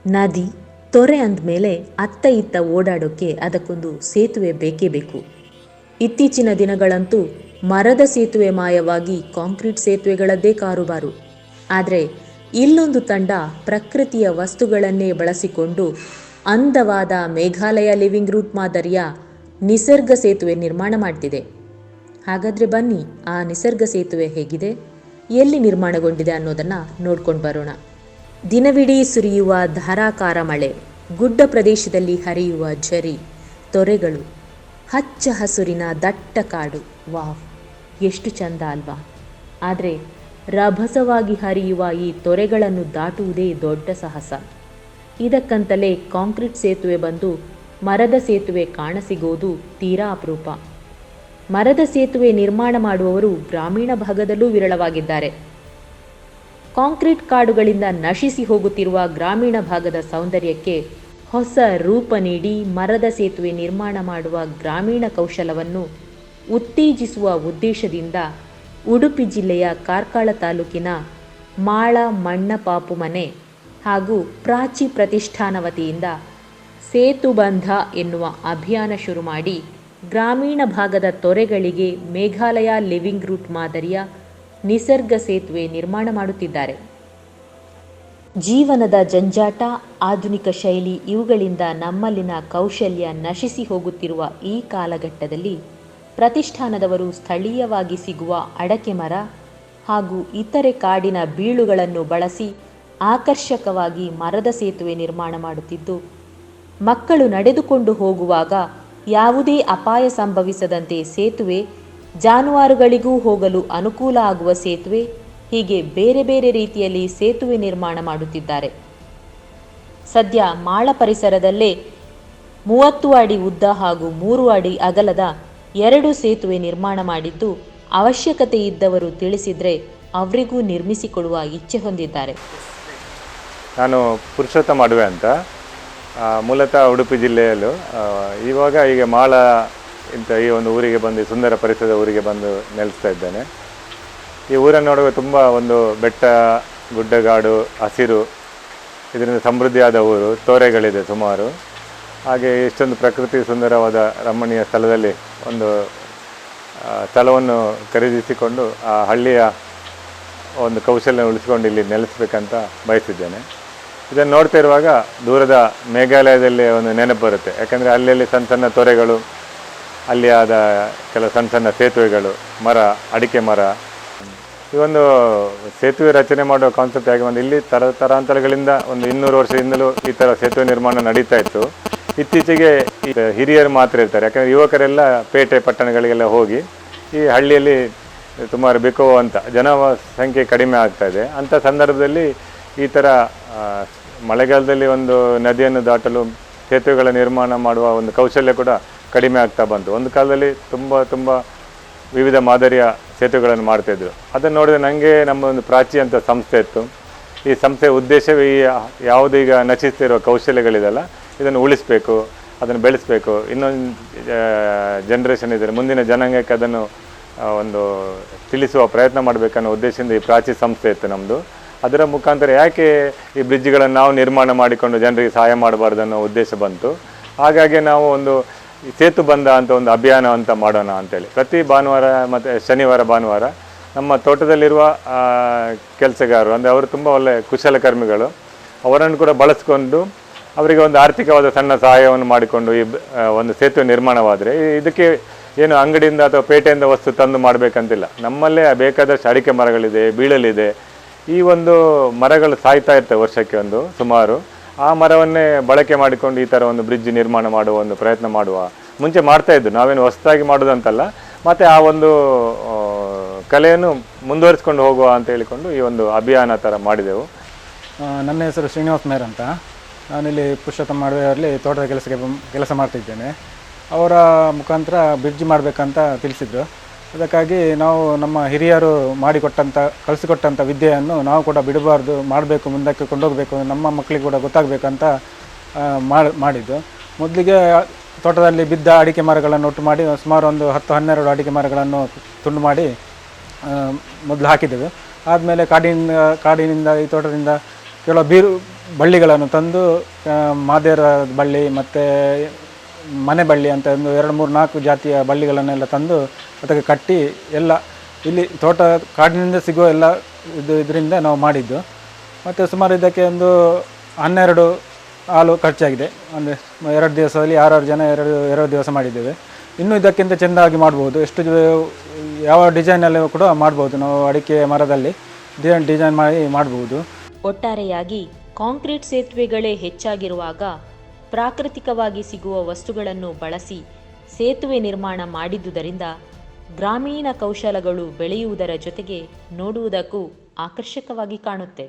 ನದಿ, ತೊರೆ ಅಂದಮೇಲೆ ಅತ್ತ ಇತ್ತ ಓಡಾಡೋಕ್ಕೆ ಅದಕ್ಕೊಂದು ಸೇತುವೆ ಬೇಕೇ ಬೇಕು. ಇತ್ತೀಚಿನ ದಿನಗಳಂತೂ ಮರದ ಸೇತುವೆ ಮಾಯವಾಗಿ ಕಾಂಕ್ರೀಟ್ ಸೇತುವೆಗಳದ್ದೇ ಕಾರುಬಾರು. ಆದರೆ ಇಲ್ಲೊಂದು ತಂಡ ಪ್ರಕೃತಿಯ ವಸ್ತುಗಳನ್ನೇ ಬಳಸಿಕೊಂಡು ಅಂದವಾದ ಮೇಘಾಲಯ ಲಿವಿಂಗ್ ರೂಟ್ ಮಾದರಿಯ ನಿಸರ್ಗ ಸೇತುವೆ ನಿರ್ಮಾಣ ಮಾಡ್ತಿದೆ. ಹಾಗಾದರೆ ಬನ್ನಿ, ಆ ನಿಸರ್ಗ ಸೇತುವೆ ಹೇಗಿದೆ, ಎಲ್ಲಿ ನಿರ್ಮಾಣಗೊಂಡಿದೆ ಅನ್ನೋದನ್ನು ನೋಡ್ಕೊಂಡು ಬರೋಣ. ದಿನವಿಡೀ ಸುರಿಯುವ ಧಾರಾಕಾರ ಮಳೆ, ಗುಡ್ಡ ಪ್ರದೇಶದಲ್ಲಿ ಹರಿಯುವ ಝರಿ, ತೊರೆಗಳು, ಹಚ್ಚ ಹಸುರಿನ ದಟ್ಟ ಕಾಡು, ವಾವ್, ಎಷ್ಟು ಚಂದ ಅಲ್ವಾ? ಆದರೆ ರಭಸವಾಗಿ ಹರಿಯುವ ಈ ತೊರೆಗಳನ್ನು ದಾಟುವುದೇ ದೊಡ್ಡ ಸಾಹಸ. ಇದಕ್ಕಂತಲೇ ಕಾಂಕ್ರೀಟ್ ಸೇತುವೆ ಬಂದು ಮರದ ಸೇತುವೆ ಕಾಣಸಿಗೋದು ತೀರಾ ಅಪರೂಪ. ಮರದ ಸೇತುವೆ ನಿರ್ಮಾಣ ಮಾಡುವವರು ಗ್ರಾಮೀಣ ಭಾಗದಲ್ಲೂ ವಿರಳವಾಗಿದ್ದಾರೆ. ಕಾಂಕ್ರೀಟ್ ಕಾಡುಗಳಿಂದ ನಶಿಸಿ ಹೋಗುತ್ತಿರುವ ಗ್ರಾಮೀಣ ಭಾಗದ ಸೌಂದರ್ಯಕ್ಕೆ ಹೊಸ ರೂಪ ನೀಡಿ ಮರದ ಸೇತುವೆ ನಿರ್ಮಾಣ ಮಾಡುವ ಗ್ರಾಮೀಣ ಕೌಶಲವನ್ನು ಉತ್ತೇಜಿಸುವ ಉದ್ದೇಶದಿಂದ ಉಡುಪಿ ಜಿಲ್ಲೆಯ ಕಾರ್ಕಳ ತಾಲೂಕಿನ ಮಾಳ ಮಣ್ಣಪಾಪು ಮನೆ ಹಾಗೂ ಪ್ರಾಚಿ ಪ್ರತಿಷ್ಠಾನ ವತಿಯಿಂದ ಸೇತುಬಂಧ ಎನ್ನುವ ಅಭಿಯಾನ ಶುರು ಮಾಡಿ ಗ್ರಾಮೀಣ ಭಾಗದ ತೊರೆಗಳಿಗೆ ಮೇಘಾಲಯ ಲಿವಿಂಗ್ ರೂಟ್ ಮಾದರಿಯ ನಿಸರ್ಗ ಸೇತುವೆ ನಿರ್ಮಾಣ ಮಾಡುತ್ತಿದ್ದಾರೆ. ಜೀವನದ ಜಂಜಾಟ, ಆಧುನಿಕ ಶೈಲಿ ಇವುಗಳಿಂದ ನಮ್ಮಲ್ಲಿನ ಕೌಶಲ್ಯ ನಶಿಸಿ ಹೋಗುತ್ತಿರುವ ಈ ಕಾಲಘಟ್ಟದಲ್ಲಿ ಪ್ರತಿಷ್ಠಾನದವರು ಸ್ಥಳೀಯವಾಗಿ ಸಿಗುವ ಅಡಕೆ ಮರ ಹಾಗೂ ಇತರೆ ಕಾಡಿನ ಬೀಳುಗಳನ್ನು ಬಳಸಿ ಆಕರ್ಷಕವಾಗಿ ಮರದ ಸೇತುವೆ ನಿರ್ಮಾಣ ಮಾಡುತ್ತಿದ್ದು, ಮಕ್ಕಳು ನಡೆದುಕೊಂಡು ಹೋಗುವಾಗ ಯಾವುದೇ ಅಪಾಯ ಸಂಭವಿಸದಂತೆ ಸೇತುವೆ, ಜಾನುವಾರುಗಳಿಗೂ ಹೋಗಲು ಅನುಕೂಲ ಆಗುವ ಸೇತುವೆ, ಹೀಗೆ ಬೇರೆ ಬೇರೆ ರೀತಿಯಲ್ಲಿ ಸೇತುವೆ ನಿರ್ಮಾಣ ಮಾಡುತ್ತಿದ್ದಾರೆ. ಸದ್ಯ ಮಾಳ ಪರಿಸರದಲ್ಲೇ 30 ಅಡಿ ಉದ್ದ ಹಾಗೂ 3 ಅಡಿ ಅಗಲದ 2 ಸೇತುವೆ ನಿರ್ಮಾಣ ಮಾಡಿದ್ದು, ಅವಶ್ಯಕತೆ ಇದ್ದವರು ತಿಳಿಸಿದರೆ ಅವರಿಗೂ ನಿರ್ಮಿಸಿಕೊಡುವ ಇಚ್ಛೆ ಹೊಂದಿದ್ದಾರೆ. ನಾನು ಪುರುಷೋತ್ತಮ ಅಡವೆ ಅಂತ, ಮೂಲತಃ ಉಡುಪಿ ಜಿಲ್ಲೆಯಲ್ಲೂ ಈಗ ಮಾಳ ಇಂಥ ಈ ಒಂದು ಊರಿಗೆ ಬಂದು, ಸುಂದರ ಪರಿಸರದ ಊರಿಗೆ ಬಂದು ನೆಲೆಸ್ತಾ ಇದ್ದೇನೆ. ಈ ಊರನ್ನು ನೋಡುವಾಗ ತುಂಬ ಒಂದು ಬೆಟ್ಟ, ಗುಡ್ಡಗಾಡು, ಹಸಿರು, ಇದರಿಂದ ಸಮೃದ್ಧಿಯಾದ ಊರು, ತೊರೆಗಳಿದೆ ಸುಮಾರು. ಹಾಗೆ ಇಷ್ಟೊಂದು ಪ್ರಕೃತಿ ಸುಂದರವಾದ ರಮಣೀಯ ಸ್ಥಳದಲ್ಲಿ ಒಂದು ಸ್ಥಳವನ್ನು ಖರೀದಿಸಿಕೊಂಡು ಆ ಹಳ್ಳಿಯ ಒಂದು ಕೌಶಲ್ಯ ಉಳಿಸ್ಕೊಂಡು ಇಲ್ಲಿ ನೆಲೆಸಬೇಕಂತ ಬಯಸಿದ್ದೇನೆ. ಇದನ್ನು ನೋಡ್ತಾ ಇರುವಾಗ ದೂರದ ಮೇಘಾಲಯದಲ್ಲಿ ಒಂದು ನೆನಪು ಬರುತ್ತೆ. ಯಾಕಂದರೆ ಅಲ್ಲಿ ಸಣ್ಣ ಸಣ್ಣ ತೊರೆಗಳು, ಅಲ್ಲಿ ಆದ ಕೆಲವು ಸಣ್ಣ ಸಣ್ಣ ಸೇತುವೆಗಳು, ಮರ, ಅಡಿಕೆ ಮರ. ಈ ಒಂದು ಸೇತುವೆ ರಚನೆ ಮಾಡುವ ಕಾನ್ಸೆಪ್ಟ್ ಆಗಿ ಬಂದು ಇಲ್ಲಿ ತರಾಂತರಗಳಿಂದ ಒಂದು 200 ವರ್ಷದಿಂದಲೂ ಈ ಥರ ಸೇತುವೆ ನಿರ್ಮಾಣ ನಡೀತಾ ಇತ್ತು. ಇತ್ತೀಚೆಗೆ ಈ ಹಿರಿಯರು ಮಾತ್ರ ಇರ್ತಾರೆ. ಯಾಕಂದರೆ ಯುವಕರೆಲ್ಲ ಪೇಟೆ ಪಟ್ಟಣಗಳಿಗೆಲ್ಲ ಹೋಗಿ ಈ ಹಳ್ಳಿಯಲ್ಲಿ ಸುಮಾರು ಬೇಕುವಂಥ ಜನಸಂಖ್ಯೆ ಕಡಿಮೆ ಆಗ್ತಾ ಇದೆ. ಅಂಥ ಸಂದರ್ಭದಲ್ಲಿ ಈ ಥರ ಮಳೆಗಾಲದಲ್ಲಿ ಒಂದು ನದಿಯನ್ನು ದಾಟಲು ಸೇತುವೆಗಳ ನಿರ್ಮಾಣ ಮಾಡುವ ಒಂದು ಕೌಶಲ್ಯ ಕೂಡ ಕಡಿಮೆ ಆಗ್ತಾ ಬಂತು. ಒಂದು ಕಾಲದಲ್ಲಿ ತುಂಬ ವಿವಿಧ ಮಾದರಿಯ ಸೇತುವೆಗಳನ್ನು ಮಾಡ್ತಾಯಿದ್ರು. ಅದನ್ನು ನೋಡಿದ್ರೆ ನನಗೆ ನಮ್ಮ ಒಂದು ಪ್ರಾಚಿ ಅಂತ ಸಂಸ್ಥೆ ಇತ್ತು. ಈ ಸಂಸ್ಥೆಯ ಉದ್ದೇಶವೇ ಈ ಯಾವುದೀಗ ನಶಿಸ್ತಿರುವ ಕೌಶಲ್ಯಗಳಿದೆಲ್ಲ ಇದನ್ನು ಉಳಿಸಬೇಕು, ಅದನ್ನು ಬೆಳೆಸಬೇಕು, ಇನ್ನೊಂದು ಜನ್ರೇಷನ್ ಇದ್ದಾರೆ, ಮುಂದಿನ ಜನಾಂಗಕ್ಕೆ ಅದನ್ನು ಒಂದು ತಿಳಿಸುವ ಪ್ರಯತ್ನ ಮಾಡಬೇಕನ್ನೋ ಉದ್ದೇಶದಿಂದ ಈ ಪ್ರಾಚಿ ಸಂಸ್ಥೆ ಇತ್ತು ನಮ್ಮದು. ಅದರ ಮುಖಾಂತರ ಯಾಕೆ ಈ ಬ್ರಿಡ್ಜ್ಗಳನ್ನು ನಾವು ನಿರ್ಮಾಣ ಮಾಡಿಕೊಂಡು ಜನರಿಗೆ ಸಹಾಯ ಮಾಡಬಾರ್ದು ಅನ್ನೋ ಉದ್ದೇಶ ಬಂತು. ಹಾಗಾಗಿ ನಾವು ಒಂದು ಸೇತು ಬಂಧ ಅಂತ ಒಂದು ಅಭಿಯಾನ ಅಂತ ಮಾಡೋಣ ಅಂತೇಳಿ ಪ್ರತಿ ಭಾನುವಾರ ಮತ್ತು ಶನಿವಾರ ಭಾನುವಾರ ನಮ್ಮ ತೋಟದಲ್ಲಿರುವ ಕೆಲಸಗಾರರು, ಅಂದರೆ ಅವರು ತುಂಬ ಒಳ್ಳೆಯ ಕುಶಲಕರ್ಮಿಗಳು, ಅವರನ್ನು ಕೂಡ ಬಳಸ್ಕೊಂಡು ಅವರಿಗೆ ಒಂದು ಆರ್ಥಿಕವಾದ ಸಣ್ಣ ಸಹಾಯವನ್ನು ಮಾಡಿಕೊಂಡು ಈ ಒಂದು ಸೇತುವೆ ನಿರ್ಮಾಣವಾದರೆ ಇದಕ್ಕೆ ಏನು ಅಂಗಡಿಯಿಂದ ಅಥವಾ ಪೇಟೆಯಿಂದ ವಸ್ತು ತಂದು ಮಾಡಬೇಕಂತಿಲ್ಲ. ನಮ್ಮಲ್ಲೇ ಬೇಕಾದಷ್ಟು ಅಡಿಕೆ ಮರಗಳಿದೆ, ಬೀಳಲಿದೆ. ಈ ಒಂದು ಮರಗಳು ಸಾಯ್ತಾ ಇರ್ತವೆ ವರ್ಷಕ್ಕೆ ಒಂದು ಸುಮಾರು. ಆ ಮರವನ್ನೇ ಬಳಕೆ ಮಾಡಿಕೊಂಡು ಈ ಥರ ಒಂದು ಬ್ರಿಡ್ಜ್ ನಿರ್ಮಾಣ ಮಾಡುವ ಒಂದು ಪ್ರಯತ್ನ ಮಾಡುವ. ಮುಂಚೆ ಮಾಡ್ತಾಯಿದ್ದು, ನಾವೇನು ಹೊಸದಾಗಿ ಮಾಡೋದಂತಲ್ಲ, ಮತ್ತು ಆ ಒಂದು ಕಲೆಯನ್ನು ಮುಂದುವರಿಸ್ಕೊಂಡು ಹೋಗುವ ಅಂತ ಹೇಳಿಕೊಂಡು ಈ ಒಂದು ಅಭಿಯಾನ ಥರ ಮಾಡಿದೆವು. ನನ್ನ ಹೆಸರು ಶ್ರೀನಿವಾಸ್ ಮೇರ್ ಅಂತ. ನಾನಿಲ್ಲಿ ಪುರುಷೋತ್ತಮ ಅಡವೆಯಲ್ಲಿ ತೋಟದ ಕೆಲಸ ಮಾಡ್ತಿದ್ದೇನೆ. ಅವರ ಮುಖಾಂತರ ಬ್ರಿಡ್ಜ್ ಮಾಡಬೇಕಂತ ತಿಳಿಸಿದ್ರು. ಅದಕ್ಕಾಗಿ ನಾವು ನಮ್ಮ ಹಿರಿಯರು ಕಲಿಸಿಕೊಟ್ಟಂಥ ವಿದ್ಯೆಯನ್ನು ನಾವು ಕೂಡ ಬಿಡಬಾರ್ದು, ಮಾಡಬೇಕು, ಮುಂದಕ್ಕೆ ಕೊಂಡೋಗಬೇಕು, ನಮ್ಮ ಮಕ್ಕಳಿಗೆ ಕೂಡ ಗೊತ್ತಾಗಬೇಕಂತ ಮಾಡಿದ್ದು. ಮೊದಲಿಗೆ ತೋಟದಲ್ಲಿ ಬಿದ್ದ ಅಡಿಕೆ ಮರಗಳನ್ನು ಒಟ್ಟು ಮಾಡಿ ಸುಮಾರು ಒಂದು 10-12 ಅಡಿಕೆ ಮರಗಳನ್ನು ತುಂಡು ಮಾಡಿ ಮೊದಲು ಹಾಕಿದ್ದೆವು. ಆದಮೇಲೆ ಕಾಡಿನಿಂದ ಈ ತೋಟದಿಂದ ಕೆಲವು ಬಳ್ಳಿಗಳನ್ನು ತಂದು ಮಾದೇರ ಬಳ್ಳಿ ಮತ್ತು ಮನೆ ಬಳ್ಳಿ ಅಂತ ಒಂದು 2-3-4 ಜಾತಿಯ ಬಳ್ಳಿಗಳನ್ನೆಲ್ಲ ತಂದು ಅದಕ್ಕೆ ಕಟ್ಟಿ ಎಲ್ಲ ಇಲ್ಲಿ ತೋಟ ಕಾಡಿನಿಂದ ಸಿಗುವ ಎಲ್ಲ ಇದರಿಂದ ನಾವು ಮಾಡಿದ್ದು. ಮತ್ತು ಸುಮಾರು ಇದಕ್ಕೆ ಒಂದು 12 ಹಾಲು ಖರ್ಚಾಗಿದೆ. ಅಂದರೆ 2 ದಿವಸದಲ್ಲಿ 6 ಜನ 2 ದಿವಸ ಮಾಡಿದ್ದೇವೆ. ಇನ್ನೂ ಇದಕ್ಕಿಂತ ಚೆಂದಾಗಿ ಮಾಡ್ಬೋದು. ಯಾವ ಡಿಸೈನಲ್ಲಿ ಕೂಡ ಮಾಡ್ಬೋದು. ನಾವು ಅಡಿಕೆ ಮರದಲ್ಲಿ ಡಿಸೈನ್ ಮಾಡಿ ಮಾಡ್ಬೋದು. ಒಟ್ಟಾರೆಯಾಗಿ ಕಾಂಕ್ರೀಟ್ ಸೇತುವೆಗಳೇ ಹೆಚ್ಚಾಗಿರುವಾಗ ಪ್ರಾಕೃತಿಕವಾಗಿ ಸಿಗುವ ವಸ್ತುಗಳನ್ನು ಬಳಸಿ ಸೇತುವೆ ನಿರ್ಮಾಣ ಮಾಡಿದ್ದುದರಿಂದ ಗ್ರಾಮೀಣ ಕೌಶಲಗಳು ಬೆಳೆಯುವುದರ ಜೊತೆಗೆ ನೋಡುವುದಕ್ಕೂ ಆಕರ್ಷಕವಾಗಿ ಕಾಣುತ್ತೆ.